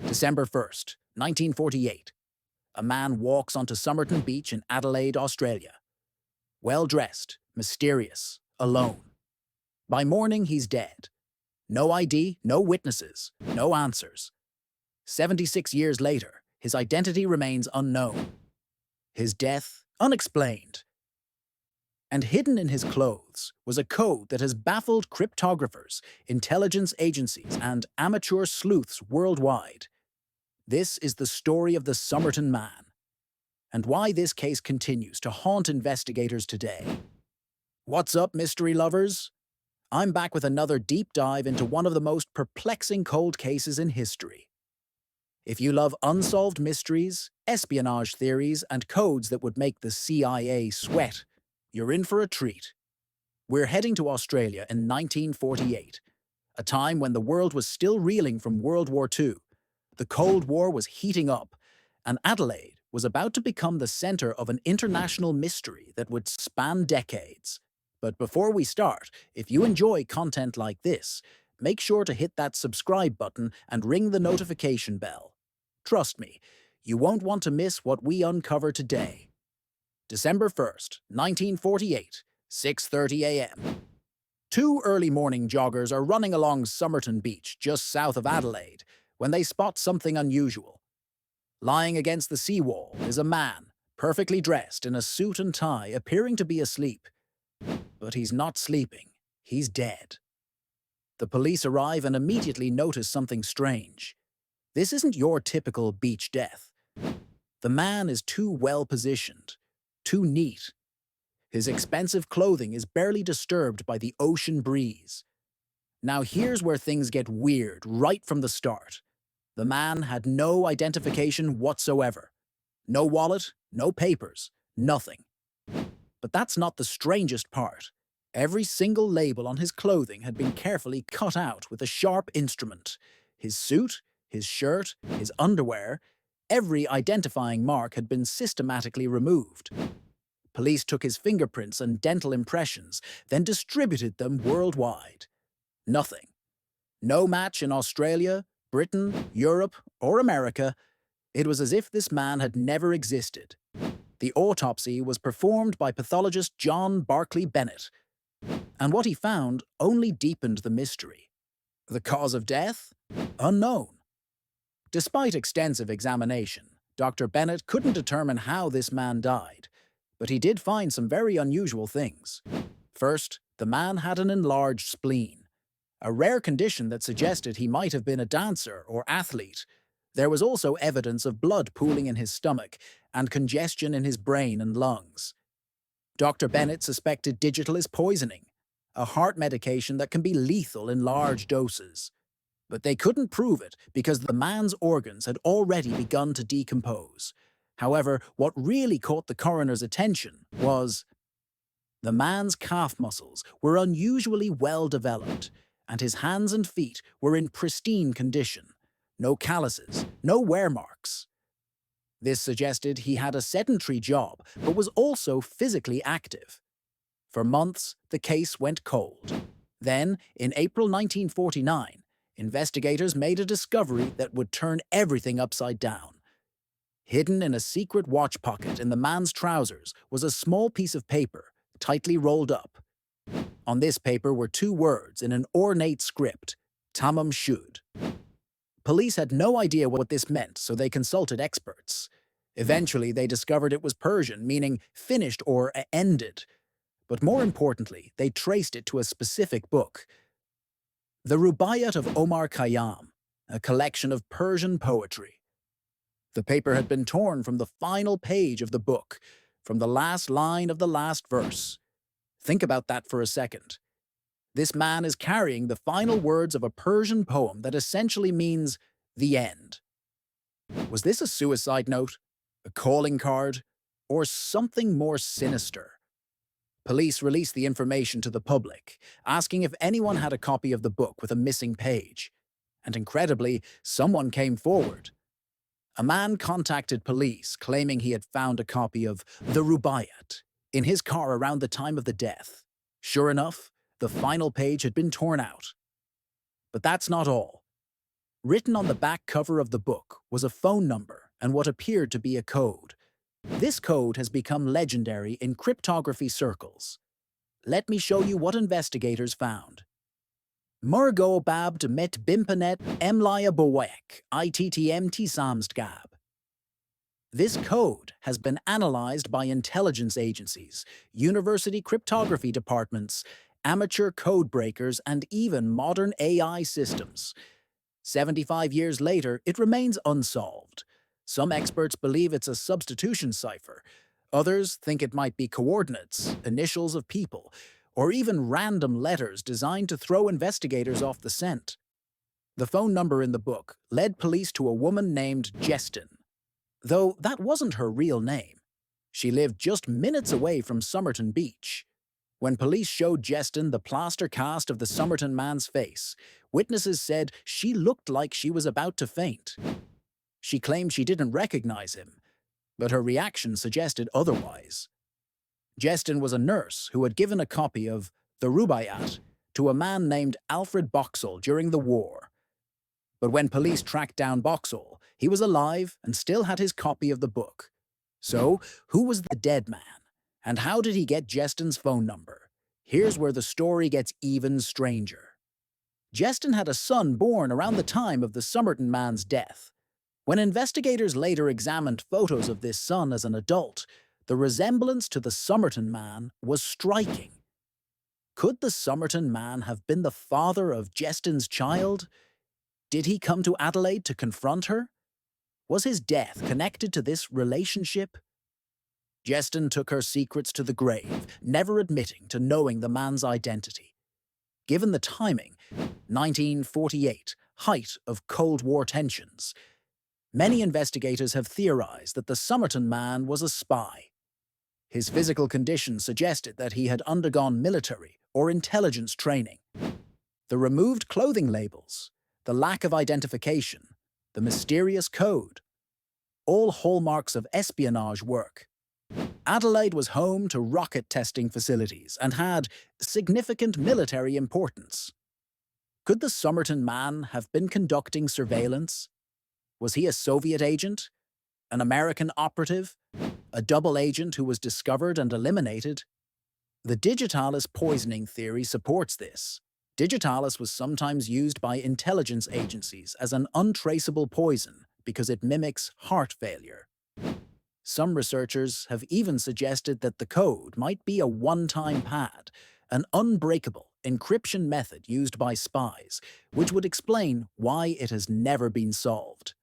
December 1st, 1948. A man walks onto Somerton Beach in Adelaide, Australia. Well-dressed, mysterious, alone. By morning, he's dead. No ID, no witnesses, no answers. 76 years later, his identity remains unknown. His death, unexplained. And hidden in his clothes was a code that has baffled cryptographers, intelligence agencies, and amateur sleuths worldwide. This is the story of the Somerton Man, and why this case continues to haunt investigators today. What's up, mystery lovers? I'm back with another deep dive into one of the most perplexing cold cases in history. If you love unsolved mysteries, espionage theories, and codes that would make the CIA sweat, you're in for a treat. We're heading to Australia in 1948, a time when the world was still reeling from World War II. The Cold War was heating up, and Adelaide was about to become the center of an international mystery that would span decades. But before we start, if you enjoy content like this, make sure to hit that subscribe button and ring the notification bell. Trust me, you won't want to miss what we uncover today. December 1st, 1948, 6:30 a.m. Two early morning joggers are running along Somerton Beach, just south of Adelaide, when they spot something unusual. Lying against the seawall is a man, perfectly dressed in a suit and tie, appearing to be asleep. But he's not sleeping, he's dead. The police arrive and immediately notice something strange. This isn't your typical beach death. The man is too well positioned, too neat. His expensive clothing is barely disturbed by the ocean breeze. Now here's where things get weird right from the start. The man had no identification whatsoever. No wallet, no papers, nothing. But that's not the strangest part. Every single label on his clothing had been carefully cut out with a sharp instrument. His suit, his shirt, his underwear, every identifying mark had been systematically removed. Police took his fingerprints and dental impressions, then distributed them worldwide. Nothing. No match in Australia, Britain, Europe, or America. It was as if this man had never existed. The autopsy was performed by pathologist John Barclay Bennett, and what he found only deepened the mystery. The cause of death? Unknown. Despite extensive examination, Dr. Bennett couldn't determine how this man died, but he did find some very unusual things. First, the man had an enlarged spleen, a rare condition that suggested he might have been a dancer or athlete. There was also evidence of blood pooling in his stomach and congestion in his brain and lungs. Dr. Bennett suspected digital poisoning, a heart medication that can be lethal in large doses. But they couldn't prove it because the man's organs had already begun to decompose. However, what really caught the coroner's attention was the man's calf muscles were unusually well developed, and his hands and feet were in pristine condition. No calluses, no wear marks. This suggested he had a sedentary job, but was also physically active. For months, the case went cold. Then, in April 1949, investigators made a discovery that would turn everything upside down. Hidden in a secret watch pocket in the man's trousers was a small piece of paper, tightly rolled up. On this paper were two words in an ornate script, Tamam Shud. Police had no idea what this meant, so they consulted experts. Eventually, they discovered it was Persian, meaning finished or ended. But more importantly, they traced it to a specific book. The Rubaiyat of Omar Khayyam, a collection of Persian poetry. The paper had been torn from the final page of the book, from the last line of the last verse. Think about that for a second. This man is carrying the final words of a Persian poem that essentially means the end. Was this a suicide note, a calling card, or something more sinister? Police released the information to the public, asking if anyone had a copy of the book with a missing page. And incredibly, someone came forward. A man contacted police claiming he had found a copy of the Rubaiyat in his car around the time of the death. Sure enough, the final page had been torn out. But that's not all. Written on the back cover of the book was a phone number and what appeared to be a code. This code has become legendary in cryptography circles. Let me show you what investigators found. Murgo bab met bimpanet emlaya bowek ITTMT samstgab. This code has been analyzed by intelligence agencies, university cryptography departments, amateur code breakers, and even modern AI systems. 75 years later, it remains unsolved. Some experts believe it's a substitution cipher. Others think it might be coordinates, initials of people, or even random letters designed to throw investigators off the scent. The phone number in the book led police to a woman named Jestin, though that wasn't her real name. She lived just minutes away from Somerton Beach. When police showed Jestin the plaster cast of the Somerton man's face, witnesses said she looked like she was about to faint. She claimed she didn't recognize him, but her reaction suggested otherwise. Jestin was a nurse who had given a copy of The Rubaiyat to a man named Alfred Boxall during the war. But when police tracked down Boxall, he was alive and still had his copy of the book. So, who was the dead man? And how did he get Jestin's phone number? Here's where the story gets even stranger. Jestin had a son born around the time of the Somerton man's death. When investigators later examined photos of this son as an adult, the resemblance to the Somerton man was striking. Could the Somerton man have been the father of Jestin's child? Did he come to Adelaide to confront her? Was his death connected to this relationship? Jestin took her secrets to the grave, never admitting to knowing the man's identity. Given the timing, 1948, height of Cold War tensions, many investigators have theorized that the Somerton man was a spy. His physical condition suggested that he had undergone military or intelligence training. The removed clothing labels, the lack of identification, the mysterious code, all hallmarks of espionage work. Adelaide was home to rocket testing facilities and had significant military importance. Could the Somerton man have been conducting surveillance? Was he a Soviet agent? An American operative? A double agent who was discovered and eliminated? The digitalis poisoning theory supports this. Digitalis was sometimes used by intelligence agencies as an untraceable poison because it mimics heart failure. Some researchers have even suggested that the code might be a one-time pad, an unbreakable encryption method used by spies, which would explain why it has never been solved.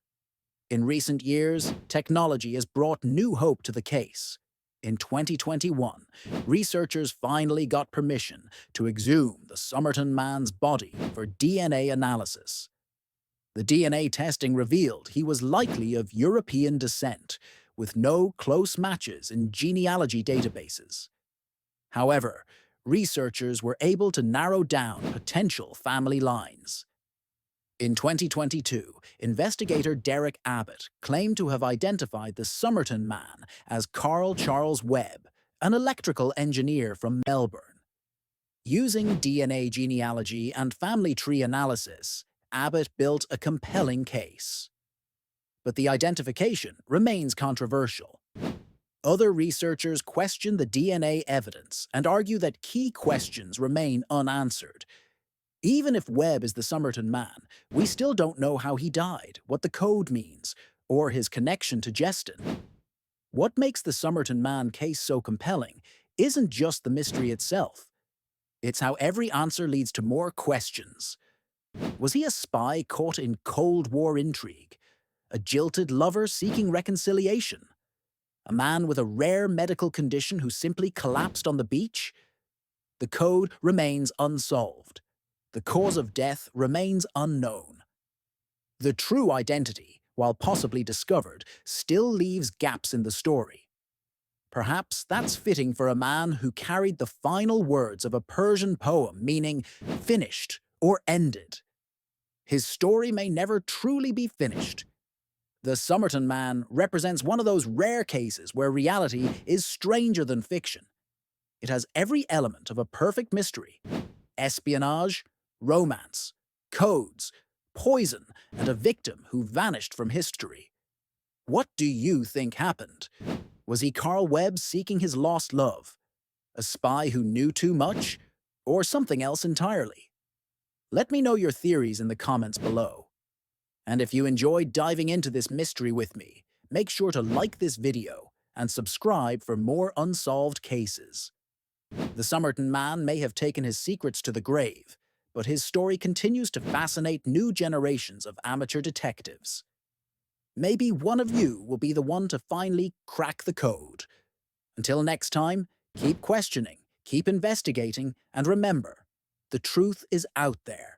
In recent years, technology has brought new hope to the case. In 2021, researchers finally got permission to exhume the Somerton man's body for DNA analysis. The DNA testing revealed he was likely of European descent, with no close matches in genealogy databases. However, researchers were able to narrow down potential family lines. In 2022, investigator Derek Abbott claimed to have identified the Somerton man as Carl Charles Webb, an electrical engineer from Melbourne. Using DNA genealogy and family tree analysis, Abbott built a compelling case. But the identification remains controversial. Other researchers question the DNA evidence and argue that key questions remain unanswered. Even if Webb is the Somerton man, we still don't know how he died, what the code means, or his connection to Jestin. What makes the Somerton man case so compelling isn't just the mystery itself. It's how every answer leads to more questions. Was he a spy caught in Cold War intrigue? A jilted lover seeking reconciliation? A man with a rare medical condition who simply collapsed on the beach? The code remains unsolved. The cause of death remains unknown. The true identity, while possibly discovered, still leaves gaps in the story. Perhaps that's fitting for a man who carried the final words of a Persian poem meaning finished or ended. His story may never truly be finished. The Somerton man represents one of those rare cases where reality is stranger than fiction. It has every element of a perfect mystery: espionage, romance, codes, poison, and a victim who vanished from history. What do you think happened? Was he Carl Webb seeking his lost love? A spy who knew too much? Or something else entirely? Let me know your theories in the comments below. And if you enjoyed diving into this mystery with me, make sure to like this video and subscribe for more unsolved cases. The Somerton Man may have taken his secrets to the grave, but his story continues to fascinate new generations of amateur detectives. Maybe one of you will be the one to finally crack the code. Until next time, keep questioning, keep investigating, and remember, the truth is out there.